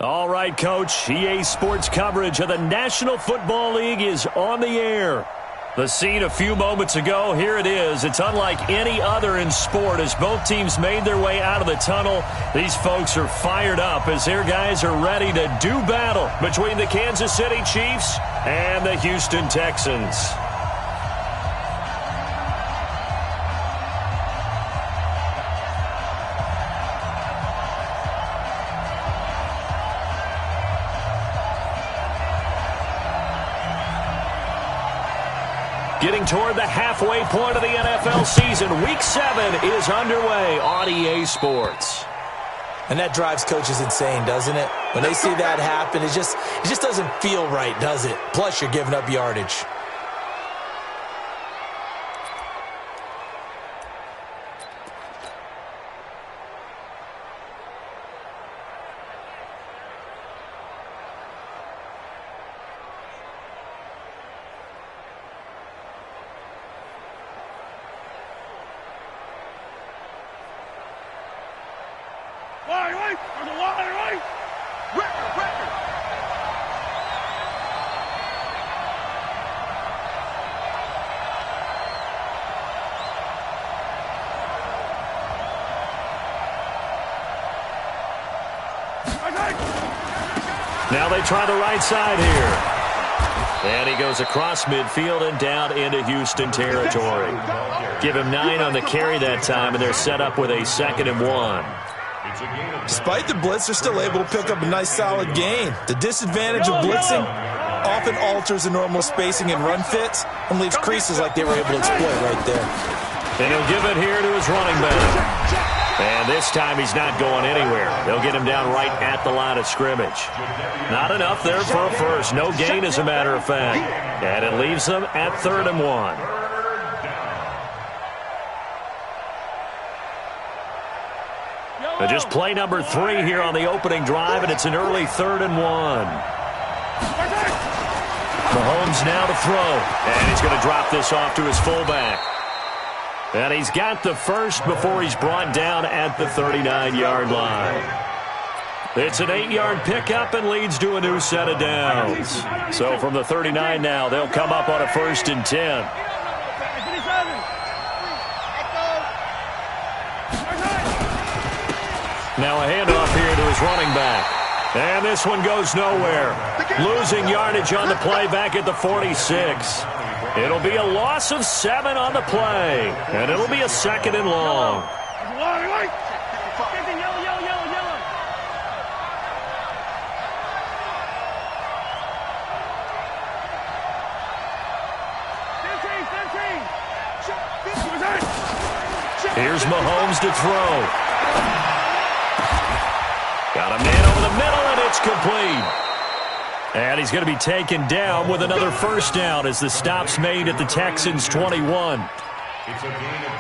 All right, Coach. EA Sports coverage of the National Football League is on the air. The scene a few moments ago, here it is. It's unlike any other in sport as both teams made their way out of the tunnel. These folks are fired up as their guys are ready to do battle between the Kansas City Chiefs and the Houston Texans. Getting toward the halfway point of the NFL season. Week 7 is underway on EA Sports. And that drives coaches insane, doesn't it? When they see that happen, it just doesn't feel right, does it? Plus, you're giving up yardage. Now they try the right side here. And he goes across midfield and down into Houston territory. Give him 9 on the carry that time, and they're set up with a 2nd and 1. Despite the blitz, they're still able to pick up a nice solid gain. The disadvantage of blitzing often alters the normal spacing and run fits and leaves creases like they were able to exploit right there. And he'll give it here to his running back. And this time he's not going anywhere. They'll get him down right at the line of scrimmage. Not enough there for a first. No gain, as a matter of fact. And it leaves them at 3rd and 1. And just play number 3 here on the opening drive, and it's an early 3rd and 1. Mahomes now to throw. And he's going to drop this off to his fullback. And he's got the first before he's brought down at the 39-yard line. It's an 8-yard pickup and leads to a new set of downs. So from the 39 now, they'll come up on a 1st and 10. Now a handoff here to his running back. And this one goes nowhere. Losing yardage on the play back at the 46. It'll be a loss of 7 on the play, and it'll be a 2nd and long. Here's Mahomes to throw. Got a man over the middle, and it's complete. And he's going to be taken down with another 1st down as the stop's made at the Texans' 21.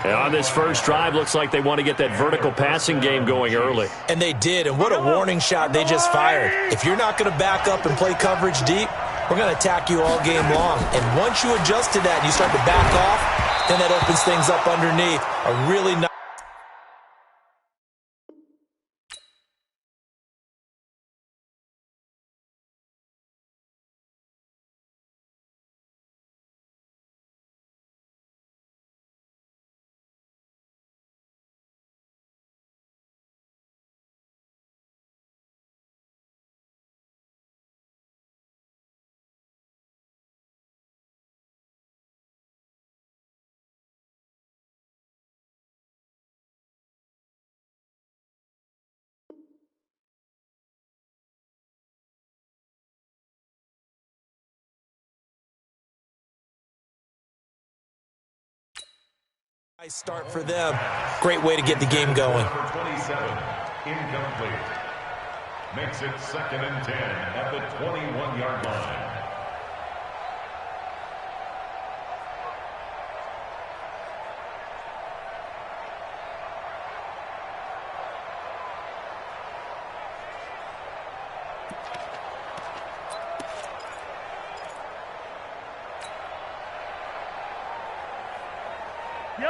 And on this first drive, looks like they want to get that vertical passing game going early. And they did, and what a warning shot they just fired. If you're not going to back up and play coverage deep, we're going to attack you all game long. And once you adjust to that and you start to back off, then that opens things up underneath. A really nice... Nice start for them. Great way to get the game going. 27, incomplete. Makes it 2nd and 10 at the 21-yard line.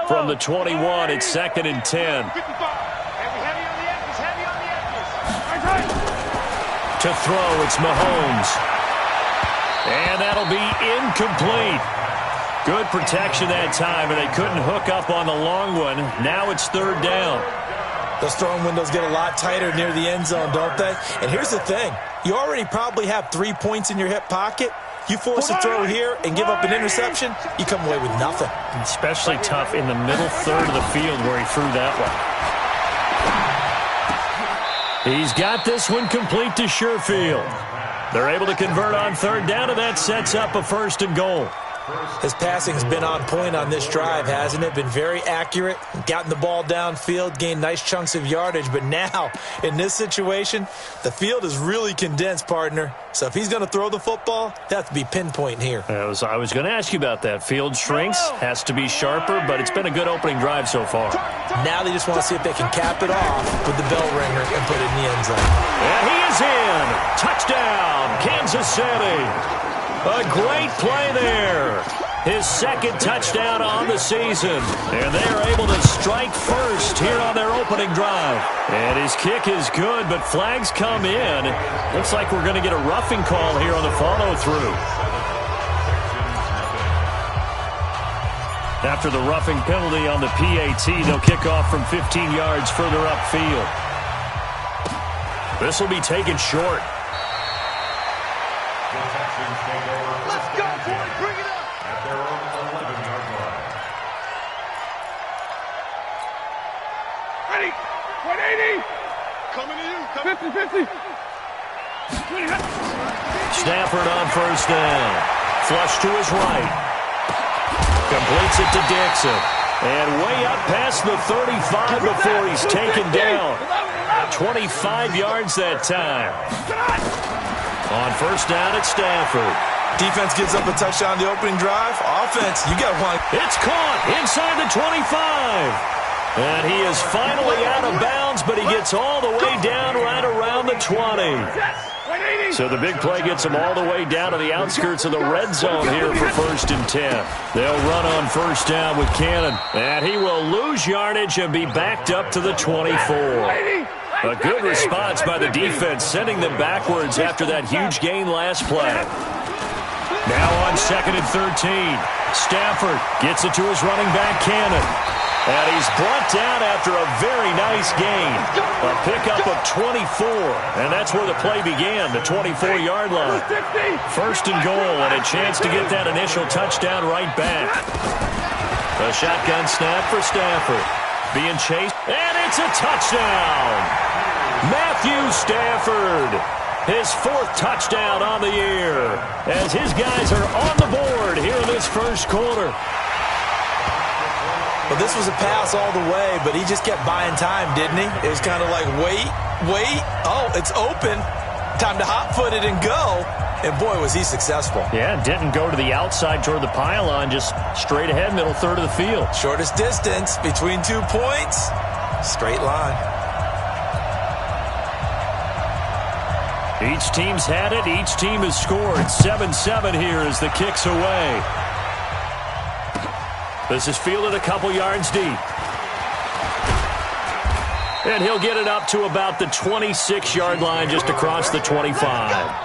From the 21, it's 2nd and 10. 2 To throw, it's Mahomes. And that'll be incomplete. Good protection that time, and they couldn't hook up on the long one. Now it's third down. Those throwing windows get a lot tighter near the end zone, don't they? And here's the thing. You already probably have 3 points in your hip pocket. You force a throw here and give up an interception, you come away with nothing. Especially tough in the middle third of the field where he threw that one. He's got this one complete to Sherfield. They're able to convert on third down, and that sets up a 1st and goal. His passing's been on point on this drive, hasn't it? Been very accurate, gotten the ball downfield, gained nice chunks of yardage. But now, in this situation, the field is really condensed, partner. So if he's going to throw the football, that has to be pinpoint here. I was going to ask you about that. Field shrinks, has to be sharper, but it's been a good opening drive so far. Now they just want to see if they can cap it off with the bell ringer and put it in the end zone. And he is in. Touchdown, Kansas City. A great play there. His 2nd touchdown on the season. And they are able to strike first here on their opening drive. And his kick is good, but flags come in. Looks like we're going to get a roughing call here on the follow-through. After the roughing penalty on the PAT, they'll kick off from 15 yards further upfield. This will be taken short. Let's go, boys. Bring it up. At their own 11-yard line. Ready. 180. Coming to you. 50-50. Stafford on 1st down. Flush to his right. Completes it to Dixon. And way up past the 35 before he's taken down. 25 yards that time. On 1st down at Stafford. Defense gives up a touchdown on the opening drive. Offense, you got one. It's caught inside the 25. And he is finally out of bounds, but he gets all the way down right around the 20. So the big play gets him all the way down to the outskirts of the red zone here for 1st and 10. They'll run on 1st down with Cannon. And he will lose yardage and be backed up to the 24. A good response by the defense, sending them backwards after that huge gain last play. Now on 2nd and 13. Stafford gets it to his running back, Cannon. And he's brought down after a very nice gain. A pickup of 24. And that's where the play began, the 24-yard line. 1st and goal, and a chance to get that initial touchdown right back. A shotgun snap for Stafford. Being chased, and it's a touchdown. Matthew Stafford, his 4th touchdown on the year, as his guys are on the board here in this 1st quarter. Well, this was a pass all the way, but he just kept buying time, didn't he? It was kind of like, wait. Oh, it's open. Time to hot-foot it and go. And, boy, was he successful. Yeah, didn't go to the outside toward the pylon, just straight ahead, middle third of the field. Shortest distance between 2 points. Straight line. Each team's had it. Each team has scored. 7-7 here as the kick's away. This is fielded a couple yards deep. And he'll get it up to about the 26-yard line, just across the 25.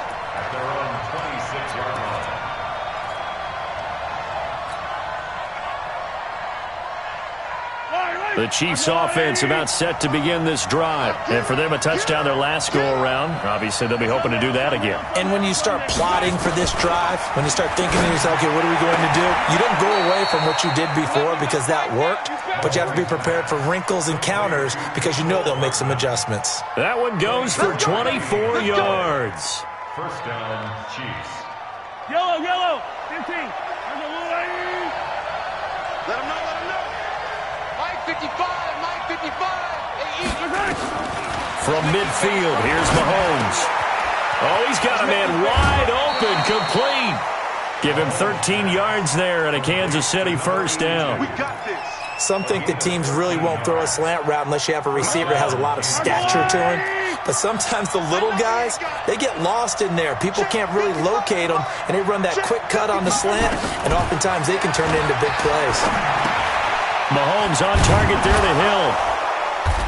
The Chiefs offense about set to begin this drive. And for them, a touchdown their last go-around. Obviously, they'll be hoping to do that again. And when you start plotting for this drive, when you start thinking to yourself, okay, what are we going to do? You don't go away from what you did before because that worked, but you have to be prepared for wrinkles and counters because you know they'll make some adjustments. That one goes for 24 yards. 1st down, Chiefs. Yellow. 15. Let him know. 55, Mike 55. From midfield, here's Mahomes. Oh, he's got a man wide open, complete. Give him 13 yards there and a Kansas City 1st down. We got this. Some think the teams really won't throw a slant route unless you have a receiver that has a lot of stature to him. But sometimes the little guys, they get lost in there. People can't really locate them, and they run that quick cut on the slant, and oftentimes they can turn it into big plays. Mahomes on target there to Hill.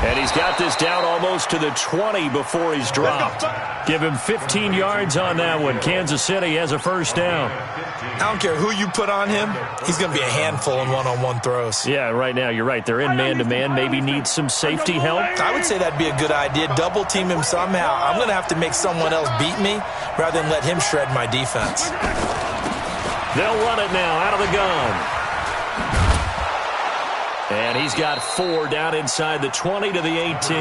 And he's got this down almost to the 20 before he's dropped. Give him 15 yards on that one. Kansas City has a first down. I don't care who you put on him. He's going to be a handful in one-on-one throws. Yeah, right now, you're right. They're in man-to-man. Maybe need some safety help. I would say that'd be a good idea. Double team him somehow. I'm going to have to make someone else beat me rather than let him shred my defense. They'll run it now out of the gun. And he's got 4 down inside the 20 to the 18.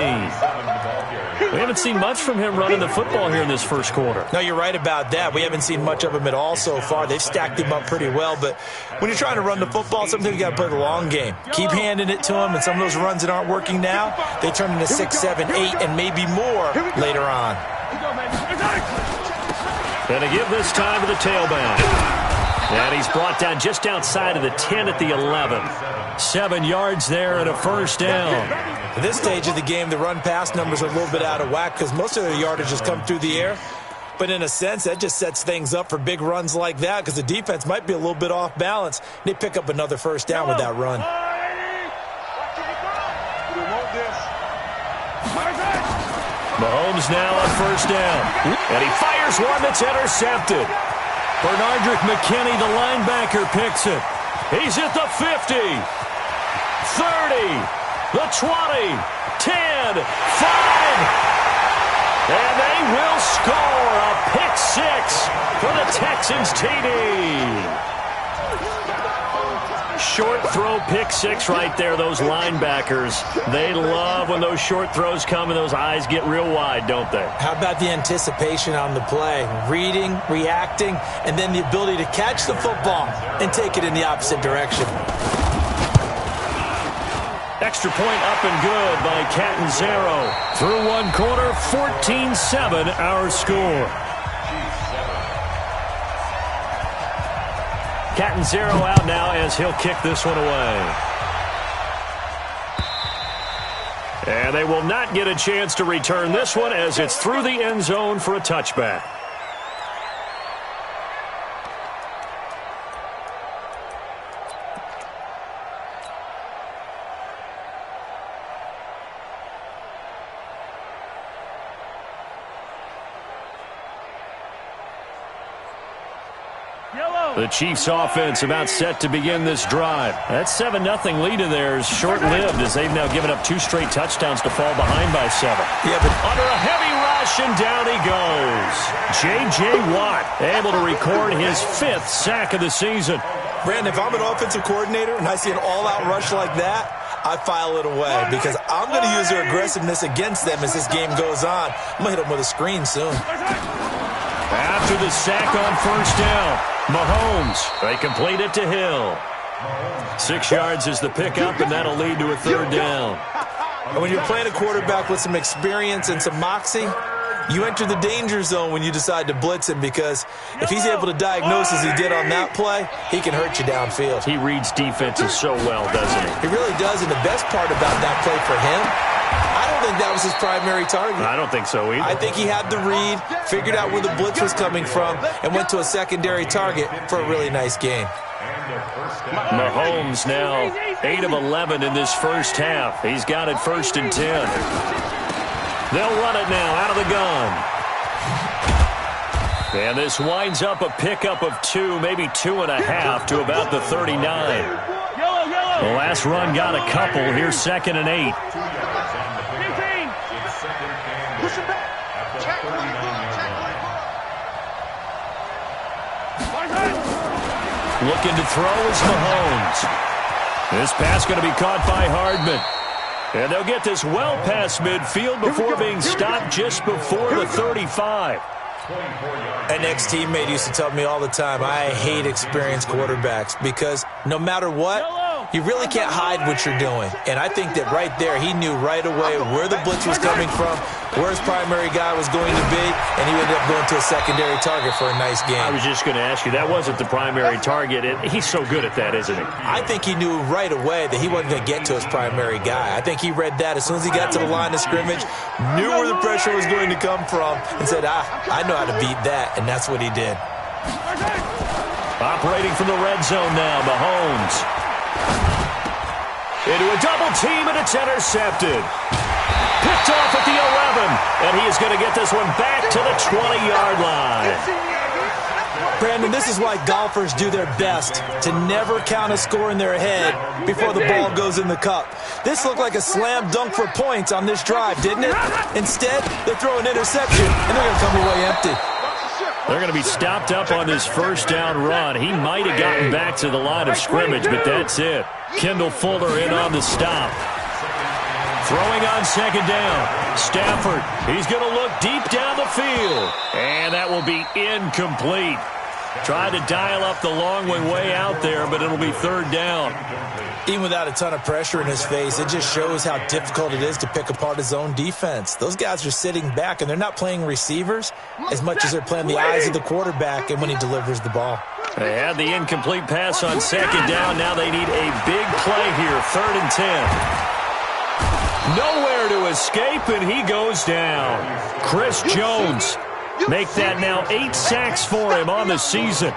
We haven't seen much from him running the football here in this first quarter. No, you're right about that. We haven't seen much of him at all so far. They've stacked him up pretty well. But when you're trying to run the football, sometimes you got to play the long game. Keep handing it to him, and some of those runs that aren't working now, they turn into 6, 7, 8, and maybe more later on. Going to give this time to the tailback. And he's brought down just outside of the 10 at the 11. 7 yards there and a first down. At this stage of the game, the run-pass numbers are a little bit out of whack because most of their yardage has come through the air. But in a sense, that just sets things up for big runs like that because the defense might be a little bit off balance. They pick up another first down with that run. Mahomes now on first down. And he fires one that's intercepted. Bernardrick McKinney, the linebacker, picks it. He's at the 50, 30, the 20, 10, 5. And they will score a pick 6 for the Texans TD. Short throw pick 6 right there, those linebackers. They love when those short throws come and those eyes get real wide, don't they? How about the anticipation on the play? Reading, reacting, and then the ability to catch the football and take it in the opposite direction. Extra point up and good by Catanzaro. Through one quarter, 14-7 our score. Catanzaro out now as he'll kick this one away. And they will not get a chance to return this one as it's through the end zone for a touchback. The Chiefs offense about set to begin this drive. That 7-0 lead of theirs short-lived as they've now given up 2 straight touchdowns to fall behind by 7. Yeah, but under a heavy rush and down he goes. J.J. Watt able to record his 5th sack of the season. Brandon, if I'm an offensive coordinator and I see an all-out rush like that, I file it away because I'm going to use their aggressiveness against them as this game goes on. I'm going to hit them with a screen soon. After the sack on first down, Mahomes, they complete it to Hill. 6 yards is the pickup, and that'll lead to a 3rd down. And when you're playing a quarterback with some experience and some moxie, you enter the danger zone when you decide to blitz him because if he's able to diagnose as he did on that play, he can hurt you downfield. He reads defenses so well, doesn't he? He really does, and the best part about that play for him, I don't think that was his primary target. I don't think so either. I think he had the read, figured out where the blitz was coming from, and went to a secondary target for a really nice gain. Mahomes now 8 of 11 in this first half. He's got it 1st and 10. They'll run it now out of the gun. And this winds up a pickup of 2, maybe 2.5 to about the 39. The last run got a couple. Here's 2nd and 8. Looking to throw is Mahomes. This pass going to be caught by Hardman. And they'll get this well past midfield before being stopped just before the 35. An ex-teammate used to tell me all the time, I hate experienced quarterbacks because no matter what, you really can't hide what you're doing. And I think that right there, he knew right away where the blitz was coming from, where his primary guy was going to be, and he ended up going to a secondary target for a nice game. I was just going to ask you, that wasn't the primary target. He's so good at that, isn't he? I think he knew right away that he wasn't going to get to his primary guy. I think he read that as soon as he got to the line of scrimmage, knew where the pressure was going to come from, and said, I know how to beat that, and that's what he did. Operating from the red zone now, Mahomes. Into a double team, and it's intercepted. Picked off at the 11, and he is going to get this one back to the 20-yard line. Brandon, this is why golfers do their best to never count a score in their head before the ball goes in the cup. This looked like a slam dunk for points on this drive, didn't it? Instead, they throw an interception, and they're going to come away empty. They're going to be stopped up on this first down run. He might have gotten back to the line of scrimmage, but that's it. Kendall Fuller in on the stop. Throwing on second down. Stafford, he's going to look deep down the field. And that will be incomplete. Tried to dial up the long way out there, but it'll be third down. Even without a ton of pressure in his face, it just shows how difficult it is to pick apart his own defense. Those guys are sitting back, and they're not playing receivers as much as they're playing the eyes of the quarterback and when he delivers the ball. They had the incomplete pass on second down. Now they need a big play here, 3rd and 10. Nowhere to escape, and he goes down. Chris Jones. Make that now 8 sacks for him on the season.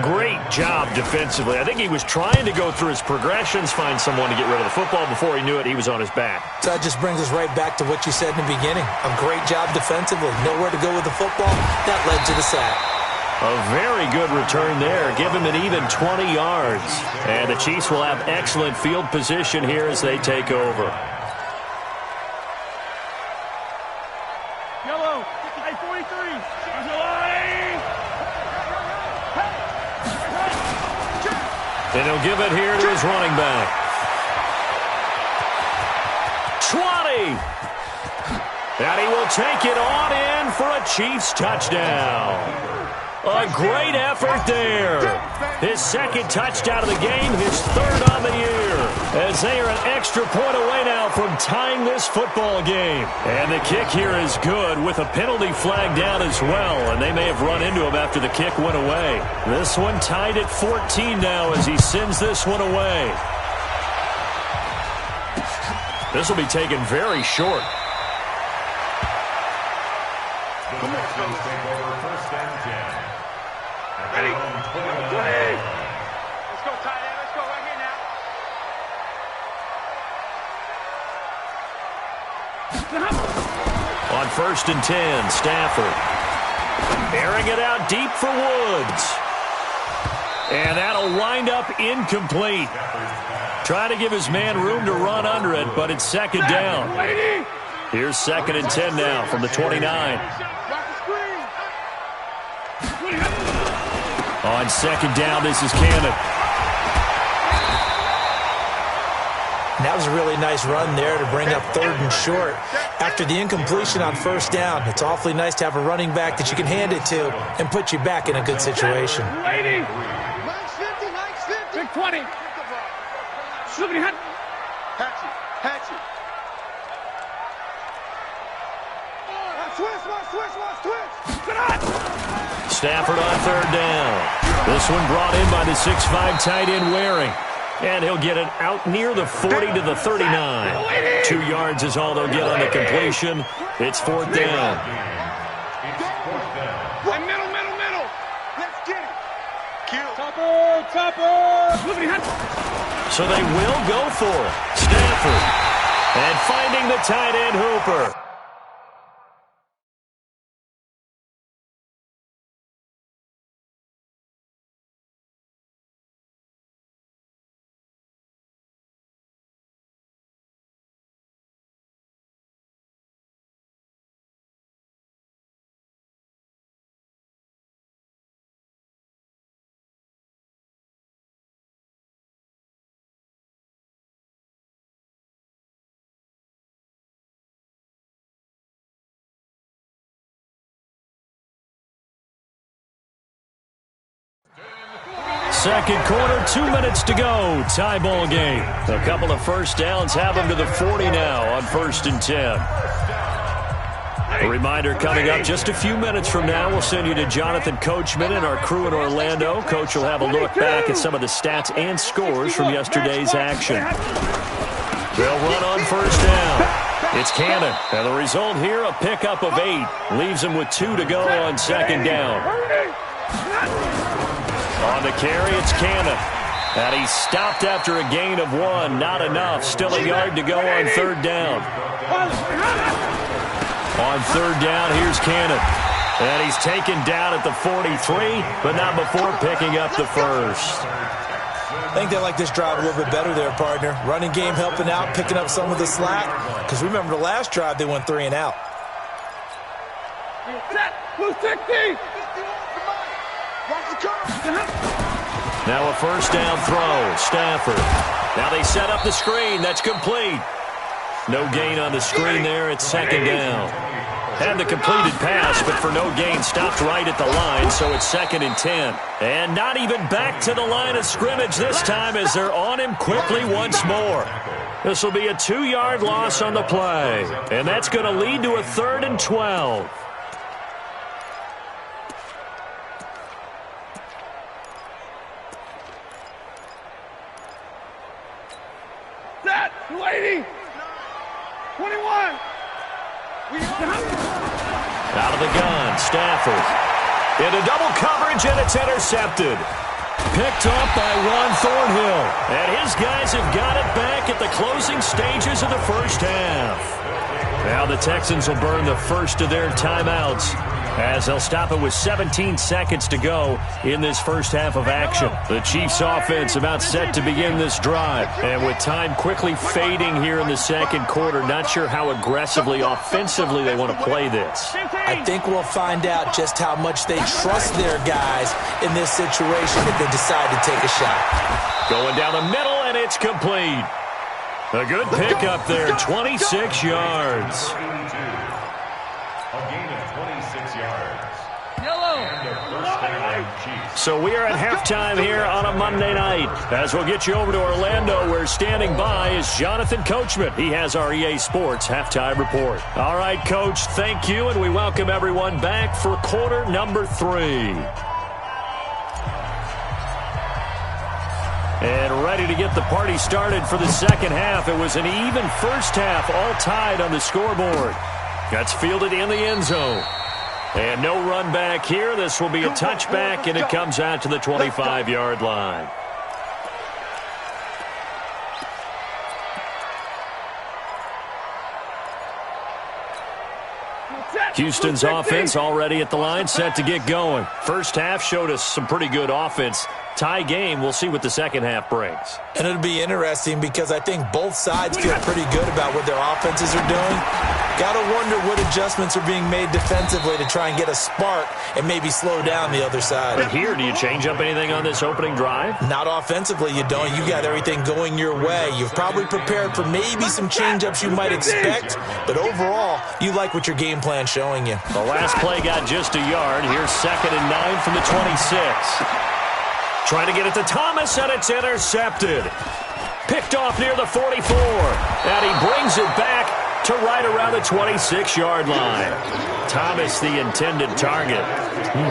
Great job defensively. I think he was trying to go through his progressions, find someone to get rid of the football. Before he knew it, he was on his back. So that just brings us right back to what you said in the beginning. A great job defensively. Nowhere to go with the football. That led to the sack. A very good return there. Give him an even 20 yards. And the Chiefs will have excellent field position here as they take over. And he'll give it here to his running back. 20. And he will take it on in for a Chiefs touchdown. A great effort there. His second touchdown of the game, his 3rd on the year. As they are an extra point away now from tying this football game. And the kick here is good with a penalty flag down as well. And they may have run into him after the kick went away. This one tied at 14 now as he sends this one away. This will be taken very short. The Texans take over 1st and 10. Ready? Let's go, tight end. Let's go right here now. On 1st and 10, Stafford. Airing it out deep for Woods. And that'll wind up incomplete. Trying to give his man room to run under it, but it's 2nd down. Here's 2nd and 10 now from the 29. On 2nd down, this is Cannon. That was a really nice run there to bring up 3rd and short. After the incompletion on 1st down, it's awfully nice to have a running back that you can hand it to and put you back in a good situation. Big 20. Hatchet. Stafford on 3rd down. This one brought in by the 6'5" tight end Waring. And he'll get it out near the 40 to the 39. 2 yards is all they'll get on the completion. It's 4th down. Middle. Let's get it. Kill. Topper. So they will go for it. Stafford. And finding the tight end Hooper. Second quarter, 2 minutes to go. Tie ball game. A couple of first downs have them to the 40 now on 1st and 10. A reminder coming up just a few minutes from now. We'll send you to Jonathan Coachman and our crew in Orlando. Coach will have a look back at some of the stats and scores from yesterday's action. They'll run on 1st down. It's Cannon. And the result here, a pickup of 8. Leaves him with 2 to go on 2nd down. On the carry, it's Cannon. And he's stopped after a gain of 1. Not enough. Still a yard to go on third down. On third down, here's Cannon. And he's taken down at the 43, but not before picking up the first. I think they like this drive a little bit better there, partner. Running game helping out, picking up some of the slack. Because remember, the last drive, they went 3 and out. Now a first down throw. Stafford. Now they set up the screen. That's complete. No gain on the screen there. It's second down. Had the completed pass, but for no gain, stopped right at the line, so it's 2nd and 10. And not even back to the line of scrimmage this time as they're on him quickly once more. This will be a 2-yard loss on the play, and that's going to lead to a 3rd and 12. Set, 280, 21. Out of the gun, Stafford. Into double coverage, and it's intercepted. Picked off by Ron Thornhill. And his guys have got it back at the closing stages of the first half. Now the Texans will burn the first of their timeouts as they'll stop it with 17 seconds to go in this first half of action. The Chiefs offense about set to begin this drive. And with time quickly fading here in the second quarter, not sure how aggressively, offensively they want to play this. I think we'll find out just how much they trust their guys in this situation if they decide to take a shot. Going down the middle, and it's complete. A good pick up there, 26 yards. A gain of 26 yards. So we are at halftime here on a Monday night. As we'll get you over to Orlando, where standing by is Jonathan Coachman. He has our EA Sports halftime report. All right, Coach, thank you, and we welcome everyone back for quarter number 3. And ready to get the party started for the second half. It was an even first half, all tied on the scoreboard. That's fielded in the end zone. And no run back here. This will be a touchback, and it comes out to the 25-yard line. Houston's offense already at the line, set to get going. First half showed us some pretty good offense. Tie game, we'll see what the second half brings. And it'll be interesting because I think both sides feel pretty good about what their offenses are doing. Got to wonder what adjustments are being made defensively to try and get a spark and maybe slow down the other side. But here, do you change up anything on this opening drive? Not offensively, you don't. You got everything going your way. You've probably prepared for maybe some change-ups you might expect, but overall, you like what your game plan's showing you. The last play got just a yard. Here's 2nd and 9 from the 26. Trying to get it to Thomas, and it's intercepted. Picked off near the 44, and he brings it back to right around the 26-yard line. Thomas, the intended target.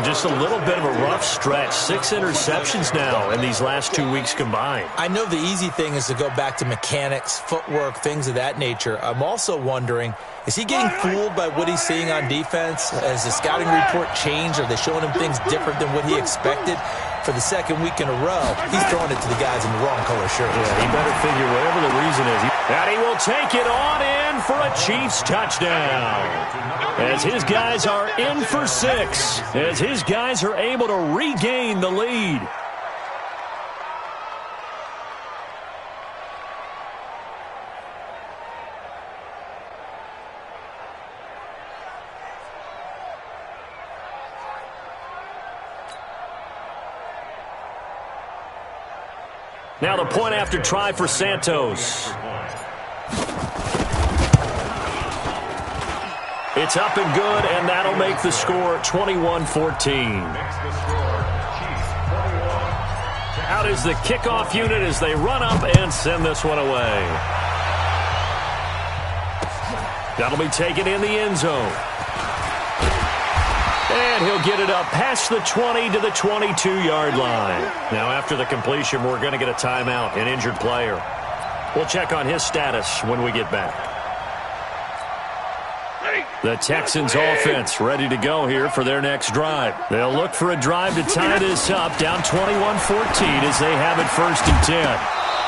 Just a little bit of a rough stretch. 6 interceptions now in these last 2 weeks combined. I know the easy thing is to go back to mechanics, footwork, things of that nature. I'm also wondering, is he getting fooled by what he's seeing on defense? Has the scouting report changed? Are they showing him things different than what he expected? For the second week in a row, he's throwing it to the guys in the wrong color shirts. Yeah, he better figure whatever the reason is. And he will take it on in for a Chiefs touchdown. As his guys are in for 6. As his guys are able to regain the lead. Now the point after try for Santos. It's up and good, and that'll make the score 21-14. Out is the kickoff unit as they run up and send this one away. That'll be taken in the end zone. And he'll get it up past the 20 to the 22-yard line. Now, after the completion, we're going to get a timeout, an injured player. We'll check on his status when we get back. The Texans offense ready to go here for their next drive. They'll look for a drive to tie this up, down 21-14 as they have it 1st and 10.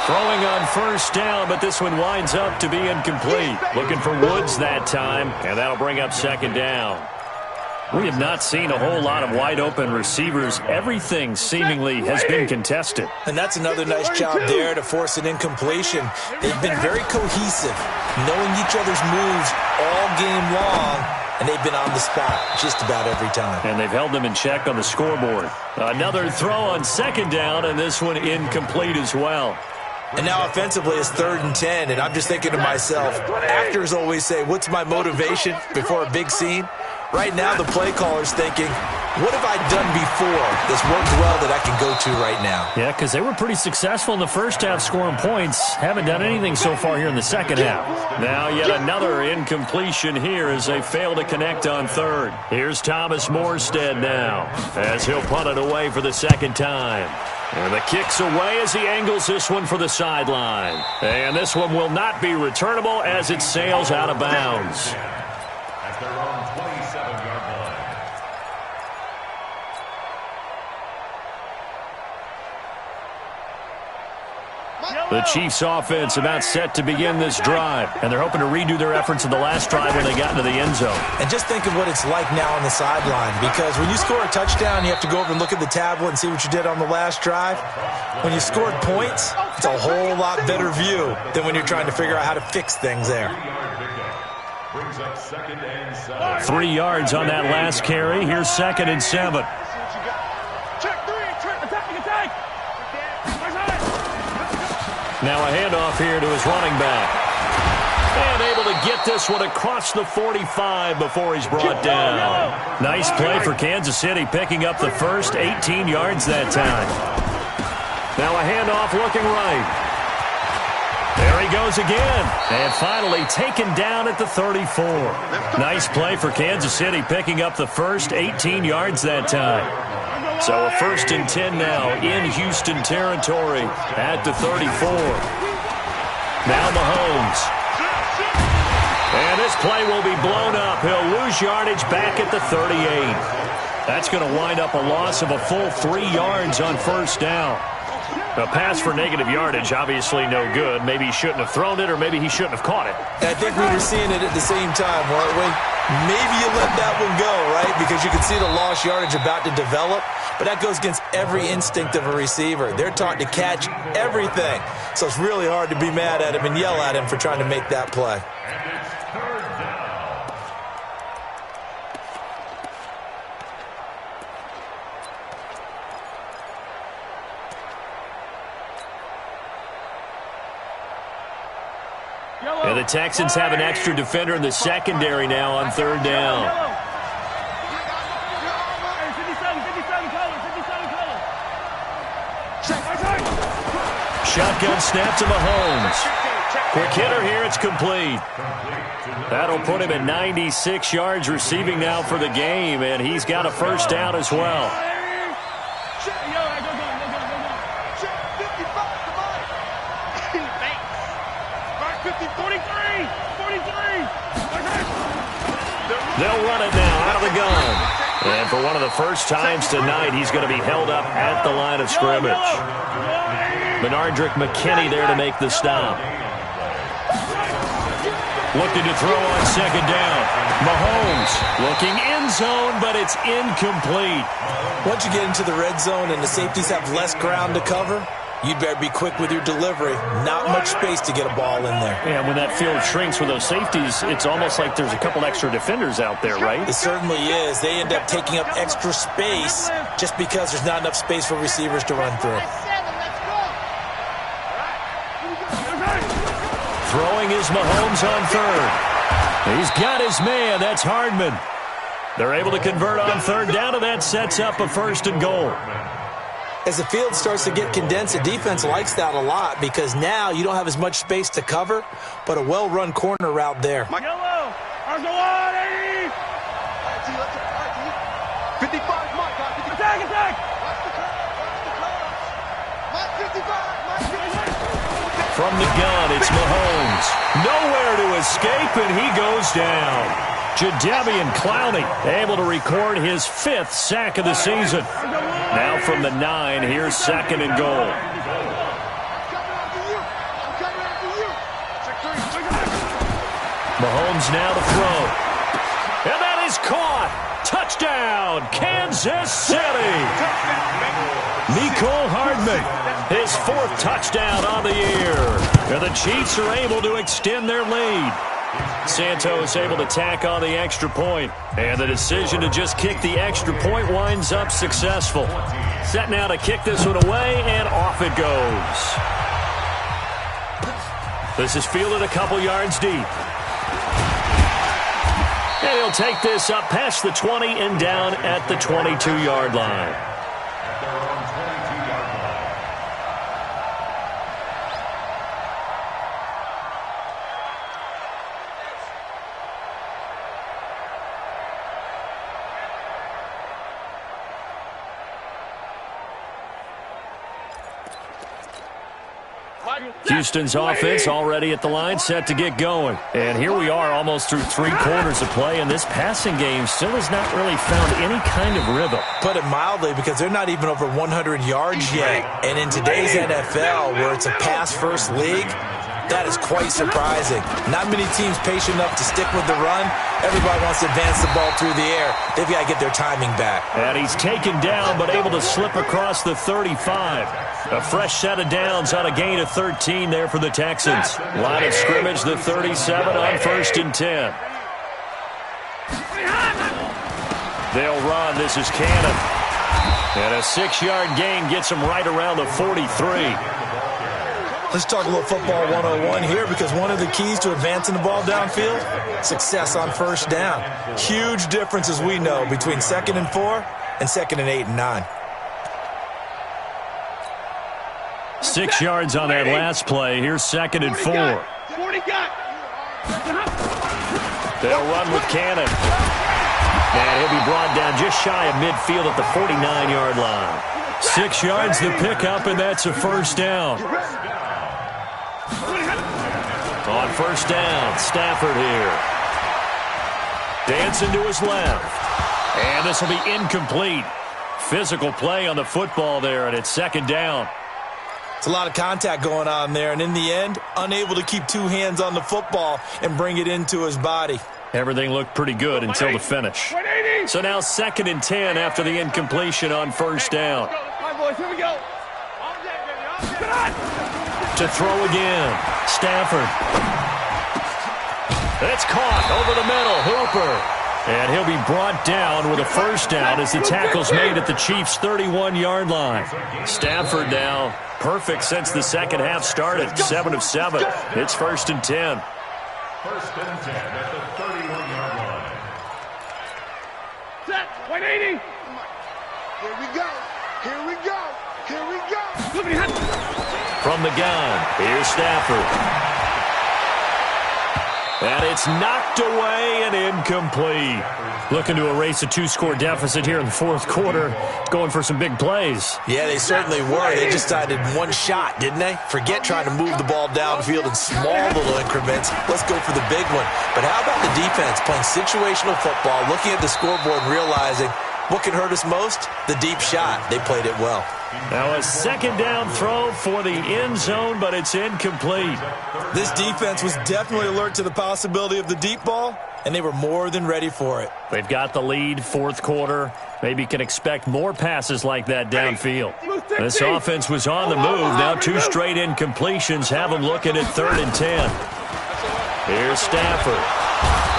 Throwing on 1st down, but this one winds up to be incomplete. Looking for Woods that time, and that'll bring up 2nd down. We have not seen a whole lot of wide-open receivers. Everything seemingly has been contested. And that's another nice job there to force an incompletion. They've been very cohesive, knowing each other's moves all game long, and they've been on the spot just about every time. And they've held them in check on the scoreboard. Another throw on 2nd down, and this one incomplete as well. And now offensively it's 3rd and 10, and I'm just thinking to myself, actors always say, what's my motivation before a big scene? Right now the play caller's thinking, what have I done before that's worked well that I can go to right now? Yeah, because they were pretty successful in the first half scoring points. Haven't done anything so far here in the second half. Now yet another incompletion here as they fail to connect on 3rd. Here's Thomas Morstead now as he'll punt it away for the 2nd time. And the kick's away as he angles this one for the sideline. And this one will not be returnable as it sails out of bounds. At their own 27-yard line. The Chiefs offense about set to begin this drive, and they're hoping to redo their efforts in the last drive when they got into the end zone. And just think of what it's like now on the sideline, because when you score a touchdown, you have to go over and look at the tablet and see what you did on the last drive. When you scored points, it's a whole lot better view than when you're trying to figure out how to fix things there. Brings up 2nd and 7. 3 yards on that last carry. Here's 2nd and 7. Now a handoff here to his running back. And able to get this one across the 45 before he's brought down. Nice play for Kansas City, picking up the first 18 yards that time. Now a handoff looking right. There he goes again. And finally taken down at the 34. Nice play for Kansas City, picking up the first 18 yards that time. So a 1st and 10 now in Houston territory at the 34. Now Mahomes. And this play will be blown up. He'll lose yardage back at the 38. That's going to wind up a loss of a full 3 yards on 1st down. A pass for negative yardage, obviously no good. Maybe he shouldn't have thrown it, or maybe he shouldn't have caught it. And I think we were seeing it at the same time, weren't we? Maybe you let that one go, right? Because you can see the lost yardage about to develop. But that goes against every instinct of a receiver. They're taught to catch everything. So it's really hard to be mad at him and yell at him for trying to make that play. And it's 3rd down. And the Texans have an extra defender in the secondary now on 3rd down. Shotgun snap to Mahomes. Quick hitter here, it's complete. That'll put him at 96 yards receiving now for the game, and he's got a 1st down as well. They'll run it now out of the gun. And for one of the first times tonight, he's going to be held up at the line of scrimmage. Benardrick McKinney there to make the stop. Looking to throw on 2nd down. Mahomes looking end zone, but it's incomplete. Once you get into the red zone and the safeties have less ground to cover, you better be quick with your delivery. Not much space to get a ball in there. Yeah, when that field shrinks with those safeties, it's almost like there's a couple extra defenders out there, right? It certainly is. They end up taking up extra space just because there's not enough space for receivers to run through. Throwing is Mahomes on 3rd. He's got his man. That's Hardman. They're able to convert on 3rd down, and that sets up a 1st and goal. As the field starts to get condensed, the defense likes that a lot because now you don't have as much space to cover, but a well-run corner route there. Yellow. 55, Mike. Attack. From the gun, it's Mahomes. Nowhere to escape, and he goes down. Jadeveon Clowney able to record his 5th sack of the season. Now from the 9, here's 2nd and goal. Mahomes now to throw. And that is caught. Touchdown, Kansas City. Mecole Hardman, his 4th touchdown on the year. And the Chiefs are able to extend their lead. Santos able to tack on the extra point. And the decision to just kick the extra point winds up successful. Set now to kick this one away, and off it goes. This is fielded a couple yards deep. And he'll take this up past the 20 and down at the 22-yard line. Houston's offense already at the line, set to get going. And here we are almost through 3 quarters of play, and this passing game still has not really found any kind of rhythm. Put it mildly, because they're not even over 100 yards yet. And in today's NFL, where it's a pass-first league, that is quite surprising. Not many teams patient enough to stick with the run. Everybody wants to advance the ball through the air. They've got to get their timing back. And he's taken down, but able to slip across the 35. A fresh set of downs on a gain of 13 there for the Texans. Line of scrimmage, the 37 on 1st and 10. They'll run. This is Cannon. And a 6-yard gain gets him right around the 43. Let's talk a little football 101 here, because one of the keys to advancing the ball downfield, success on 1st down. Huge difference, as we know, between 2nd and 4 and 2nd and 8 and 9. 6 yards on that last play. Here's 2nd and 4. They'll run with Cannon. And he'll be brought down just shy of midfield at the 49-yard line. 6 yards the pickup, and that's a 1st down. On 1st down, Stafford here. Dancing to his left. And this will be incomplete. Physical play on the football there, and it's 2nd down. It's a lot of contact going on there, and in the end, unable to keep 2 hands on the football and bring it into his body. Everything looked pretty good until the finish. So now 2nd and 10 after the incompletion on 1st down. Here we go. To throw again. Stafford. It's caught over the middle. Hooper. And he'll be brought down with a 1st down as the tackle's made at the Chiefs' 31-yard line. Stafford now perfect since the second half started. 7 of 7. It's 1st and 10. 1st and 10 at the 31-yard line. Set. 180. Here we go. Here we go. Here we go. From the gun, here's Stafford. And it's knocked away and incomplete. Looking to erase a 2-score deficit here in the 4th quarter. Going for some big plays. Yeah, they certainly were. They just decided one shot, didn't they? Forget trying to move the ball downfield in small little increments. Let's go for the big one. But how about the defense playing situational football, looking at the scoreboard and realizing what can hurt us most? The deep shot. They played it well. Now a 2nd down throw for the end zone, but it's incomplete. This defense was definitely alert to the possibility of the deep ball, and they were more than ready for it. They've got the lead, 4th quarter. Maybe can expect more passes like that downfield. This offense was on the move. Now 2 straight incompletions have them looking at 3rd and 10. Here's Stafford.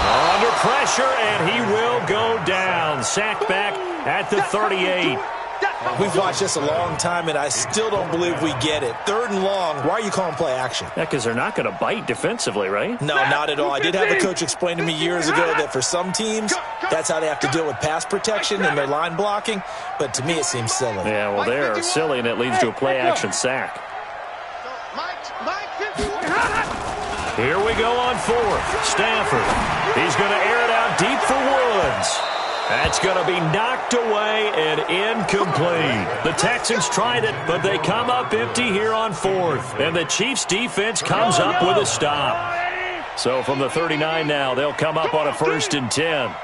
Under pressure, and he will go down. Sacked back at the 38. We've watched this a long time, and I still don't believe we get it. 3rd and long, why are you calling play action? Yeah, because they're not going to bite defensively, right? No, not at all. I did have a coach explain to me years ago that for some teams, that's how they have to deal with pass protection and their line blocking, but to me it seems silly. Yeah, well, they're silly, and it leads to a play-action sack. Here we go on 4th. Stafford. He's going to air it out deep for Woods. That's going to be knocked away and incomplete. The Texans tried it, but they come up empty here on 4th. And the Chiefs' defense comes up with a stop. So from the 39 now, they'll come up on a 1st and 10.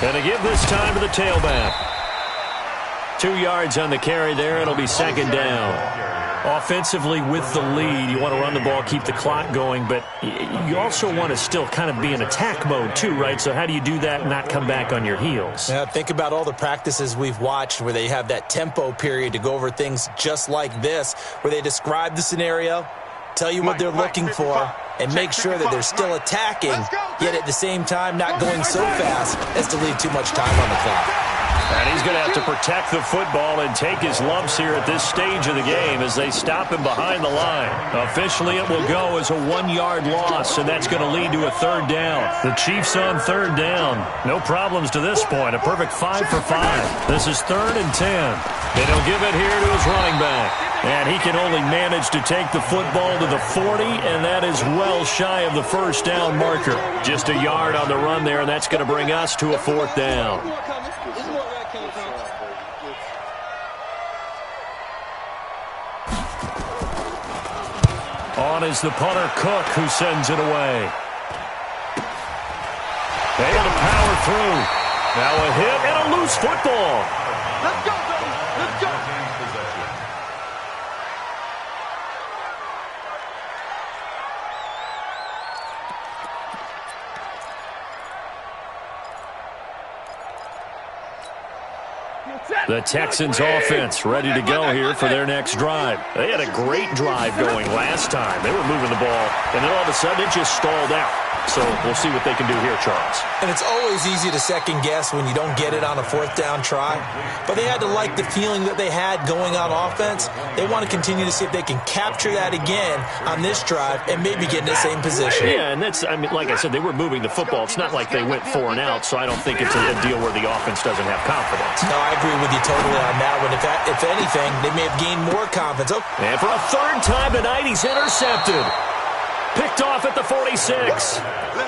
And they give this time to the tailback. 2 yards on the carry there. It'll be 2nd down. Offensively with the lead, you want to run the ball, keep the clock going, but you also want to still kind of be in attack mode too, right? So how do you do that and not come back on your heels? Yeah, think about all the practices we've watched where they have that tempo period to go over things just like this, where they describe the scenario, tell you what they're looking for, and make sure that they're still attacking, yet at the same time not going so fast as to leave too much time on the clock. And he's going to have to protect the football and take his lumps here at this stage of the game as they stop him behind the line. Officially, it will go as a 1-yard loss, and that's going to lead to a 3rd down. The Chiefs on 3rd down. No problems to this point. A perfect 5 for 5. This is 3rd and 10. And he'll give it here to his running back. And he can only manage to take the football to the 40, and that is well shy of the 1st down marker. Just a yard on the run there, and that's going to bring us to a 4th down. On is the punter, Cook, who sends it away. Able to power through. Now a hit and a loose football. Let's go, baby. Let's go. The Texans offense ready to go here for their next drive. They had a great drive going last time. They were moving the ball, and then all of a sudden it just stalled out. So we'll see what they can do here, Charles. And it's always easy to second guess when you don't get it on a 4th down try. But they had to like the feeling that they had going on offense. They want to continue to see if they can capture that again on this drive and maybe get in the same position. Yeah, and that's, I mean, like I said, they were moving the football. It's not like they went 4 and out, so I don't think it's a deal where the offense doesn't have confidence. No, I agree with you totally on that one. If anything, they may have gained more confidence. Oh. And for a 3rd time tonight, he's intercepted. Picked off at the 46.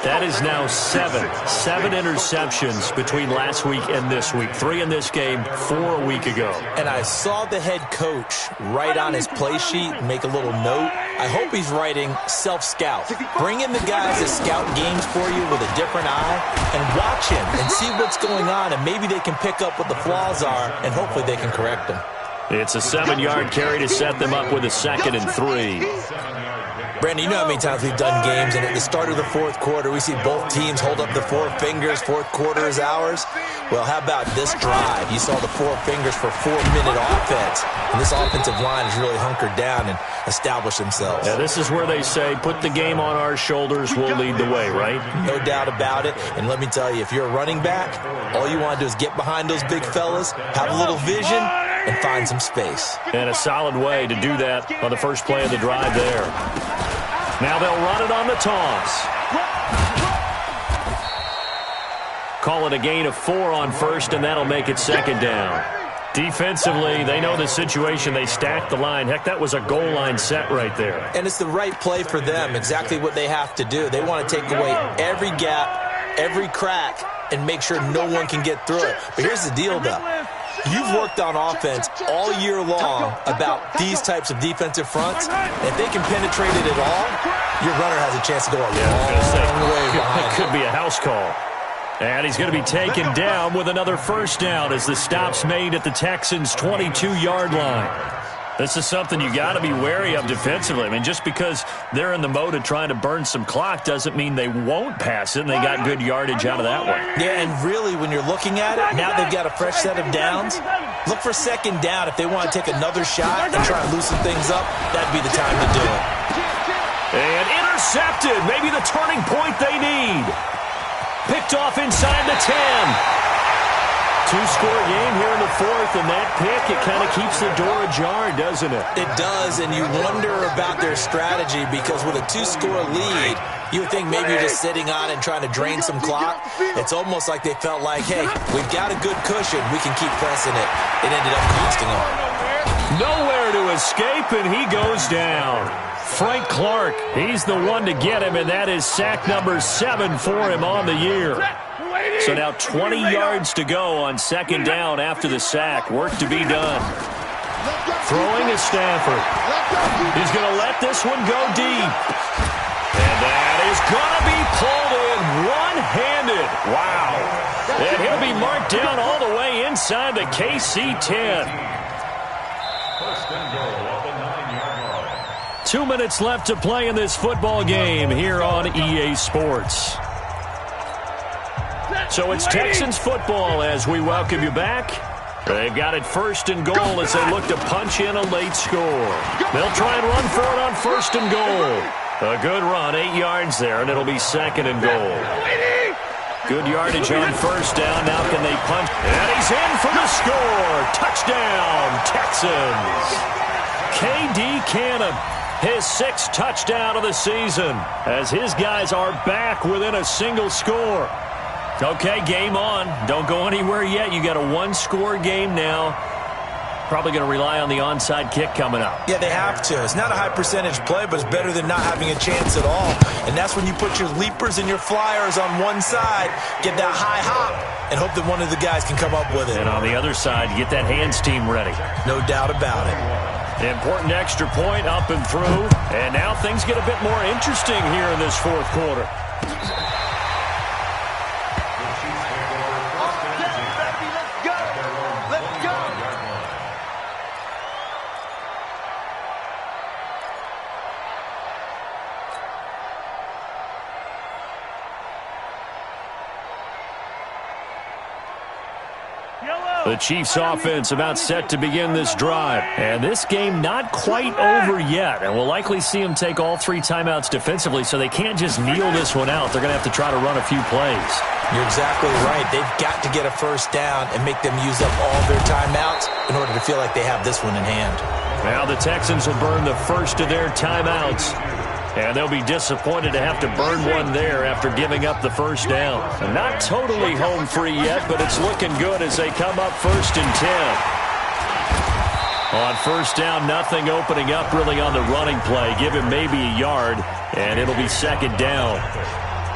That is now 7 interceptions between last week and this week. 3 in this game, 4 a week ago. And I saw the head coach write on his play sheet, make a little note. I hope he's writing self-scout. Bring in the guys that scout games for you with a different eye and watch him and see what's going on, and maybe they can pick up what the flaws are, and hopefully they can correct them. It's a 7-yard carry to set them up with a 2nd and 3. Brandon, you know how many times we've done games, and at the start of the 4th quarter, we see both teams hold up the 4 fingers, 4th quarter is ours. Well, how about this drive? You saw the 4 fingers for 4-minute offense, and this offensive line has really hunkered down and established themselves. Yeah, this is where they say, put the game on our shoulders, we'll lead the way, right? No doubt about it, and let me tell you, if you're a running back, all you want to do is get behind those big fellas, have a little vision, and find some space. And a solid way to do that on the first play of the drive there. Now they'll run it on the toss. Call it a gain of 4 on 1st, and that'll make it 2nd down. Defensively, they know the situation. They stacked the line. Heck, that was a goal line set right there. And it's the right play for them, exactly what they have to do. They want to take away every gap, every crack, and make sure no one can get through it. But here's the deal, though. You've worked on offense all year long about these types of defensive fronts. If they can penetrate it at all, your runner has a chance to go a long way behind. It could be a house call. And he's going to be taken down with another 1st down as the stop's made at the Texans' 22-yard line. This is something you got to be wary of defensively. I mean, just because they're in the mode of trying to burn some clock doesn't mean they won't pass it, and they got good yardage out of that one. Yeah, and really, when you're looking at it, now they've got a fresh set of downs. Look for 2nd down. If they want to take another shot and try to loosen things up, that'd be the time to do it. And intercepted. Maybe the turning point they need. Picked off inside the 10. 2-score game here in the 4th, and that pick, it kind of keeps the door ajar, doesn't it? It does, and you wonder about their strategy because with a 2-score lead, you would think maybe you're just sitting on and trying to drain some clock. It's almost like they felt like, hey, we've got a good cushion. We can keep pressing it. It ended up costing them. Nowhere to escape, and he goes down. Frank Clark, he's the one to get him, and that is sack number 7 for him on the year. So now 20 yards to go on second down after the sack. Work to be done. Throwing is Stafford. He's going to let this one go deep. And that is going to be pulled in one-handed. Wow. And he'll be marked down all the way inside the KC 10. First and goal at the 9-yard line. 2 minutes left to play in this football game here on EA Sports. So it's Texans football as we welcome you back. They've got it first and goal as they look to punch in a late score. They'll try and run for it on first and goal. A good run, 8 yards there, and it'll be second and goal. Good yardage on first down. Now can they punch? And he's in for the score. Touchdown, Texans. KD Cannon, his 6th touchdown of the season, as his guys are back within a single score. Okay, game on. Don't go anywhere yet. You got a one-score game now. Probably going to rely on the onside kick coming up. Yeah, they have to. It's not a high-percentage play, but it's better than not having a chance at all. And that's when you put your leapers and your flyers on one side, get that high hop, and hope that one of the guys can come up with it. And on the other side, get that hands team ready. No doubt about it. Important extra point up and through. And now things get a bit more interesting here in this fourth quarter. The Chiefs offense about set to begin this drive. And this game not quite over yet. And we'll likely see them take all 3 timeouts defensively, so they can't just kneel this one out. They're going to have to try to run a few plays. You're exactly right. They've got to get a first down and make them use up all their timeouts in order to feel like they have this one in hand. Now the Texans will burn the first of their timeouts. And they'll be disappointed to have to burn one there after giving up the first down. And not totally home free yet, but it's looking good as they come up first and 10. On first down, nothing opening up really on the running play. Give him maybe a yard, and it'll be second down.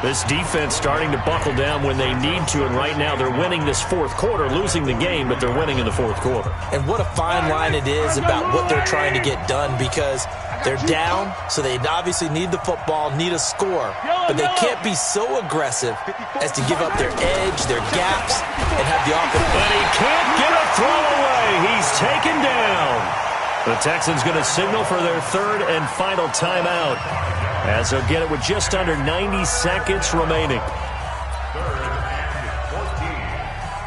This defense starting to buckle down when they need to, and right now they're winning this fourth quarter, losing the game, but they're winning in the fourth quarter. And what a fine line it is about what they're trying to get done, because they're down, so they obviously need the football, need a score, but they can't be so aggressive as to give up their edge, their gaps, and have the offense. But he can't get a throw away. He's taken down. The Texans going to signal for their third and final timeout, as they'll get it with just under 90 seconds remaining.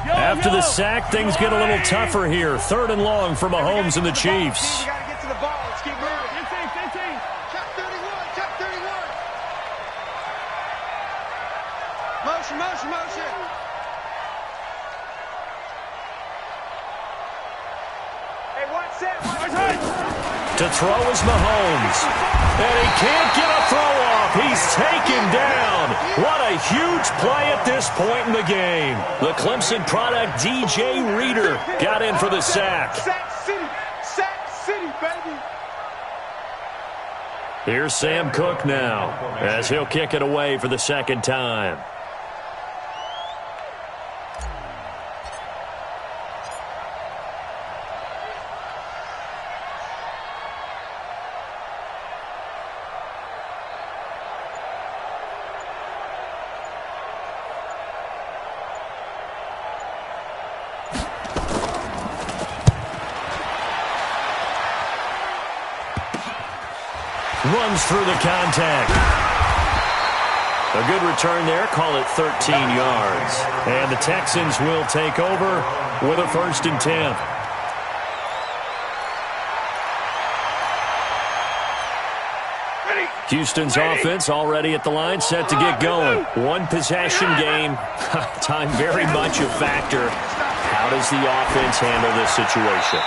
After the sack, things get a little tougher here. Third and long for Mahomes and the Chiefs. You got to get to the ball. Let's keep moving. 15. Check 31. Check 31. Motion. Hey, one set. To throw is Mahomes. And he can't get a throw off. He's taken down. What a huge play at this point in the game. The Clemson product, DJ Reader, got in for the sack. Sack City, baby. Here's Sam Cook now, as he'll kick it away for the second time. Runs through the contact. A good return there. Call it 13 yards. And the Texans will take over with a first and 10. Houston's offense already at the line, set to get going. One possession game. Time very much a factor. How does the offense handle this situation?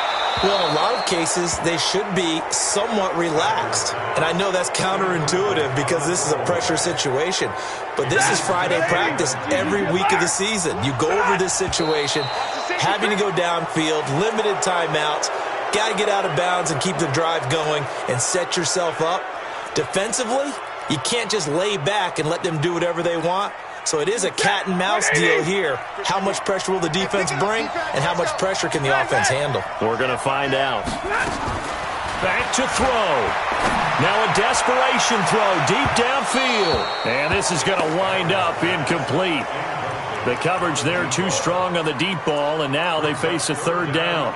Well, in a lot of cases, they should be somewhat relaxed. And I know that's counterintuitive because this is a pressure situation. But this is Friday practice every week of the season. You go over this situation, having to go downfield, limited timeouts, got to get out of bounds and keep the drive going and set yourself up. Defensively, you can't just lay back and let them do whatever they want. So it is a cat and mouse deal here. How much pressure will the defense bring, and how much pressure can the offense handle? We're going to find out. Back to throw. Now a desperation throw deep downfield. And this is going to wind up incomplete. The coverage there too strong on the deep ball, and now they face a third down.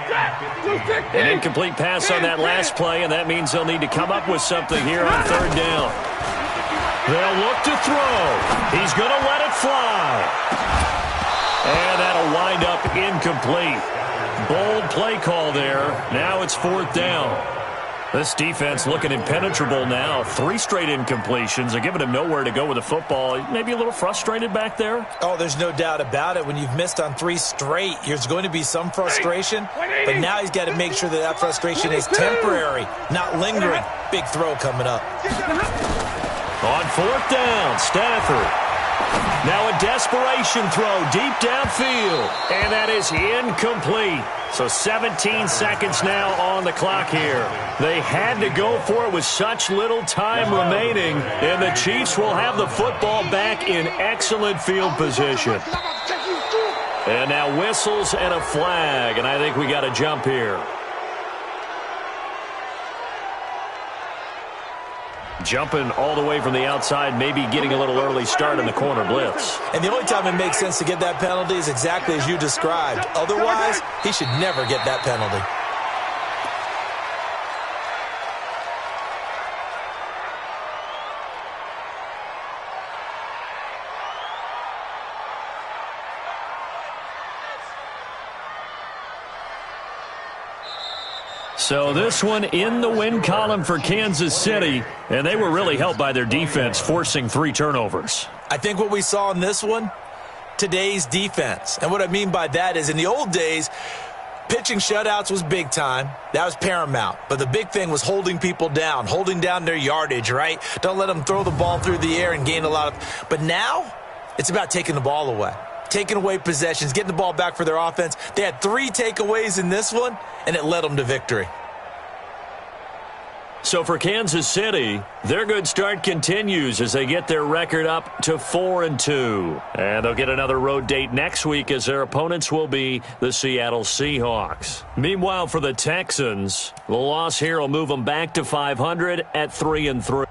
An incomplete pass on that last play, and that means they'll need to come up with something here on third down. They'll look to throw. He's going to let it fly. And that'll wind up incomplete. Bold play call there. Now it's fourth down. This defense looking impenetrable now. 3 straight incompletions. They're giving him nowhere to go with the football. Maybe a little frustrated back there? Oh, there's no doubt about it. When you've missed on 3 straight, there's going to be some frustration. But now he's got to make sure that frustration is temporary, not lingering. Big throw coming up. On fourth down, Stafford. Now a desperation throw deep downfield. And that is incomplete. So 17 seconds now on the clock here. They had to go for it with such little time remaining. And the Chiefs will have the football back in excellent field position. And now whistles and a flag. And I think we got a jump here. Jumping all the way from the outside, maybe getting a little early start in the corner blitz. And the only time it makes sense to get that penalty is exactly as you described. Otherwise, he should never get that penalty. So this one in the win column for Kansas City, and they were really helped by their defense, forcing 3 turnovers. I think what we saw in this one, today's defense. And what I mean by that is in the old days, pitching shutouts was big time. That was paramount. But the big thing was holding people down, holding down their yardage, right? Don't let them throw the ball through the air and gain a lot of. But now it's about taking the ball away. Taking away possessions, getting the ball back for their offense. They had 3 takeaways in this one, and it led them to victory. So for Kansas City, their good start continues as they get their record up to 4-2. And they'll get another road date next week as their opponents will be the Seattle Seahawks. Meanwhile, for the Texans, the loss here will move them back to 500 at 3-3.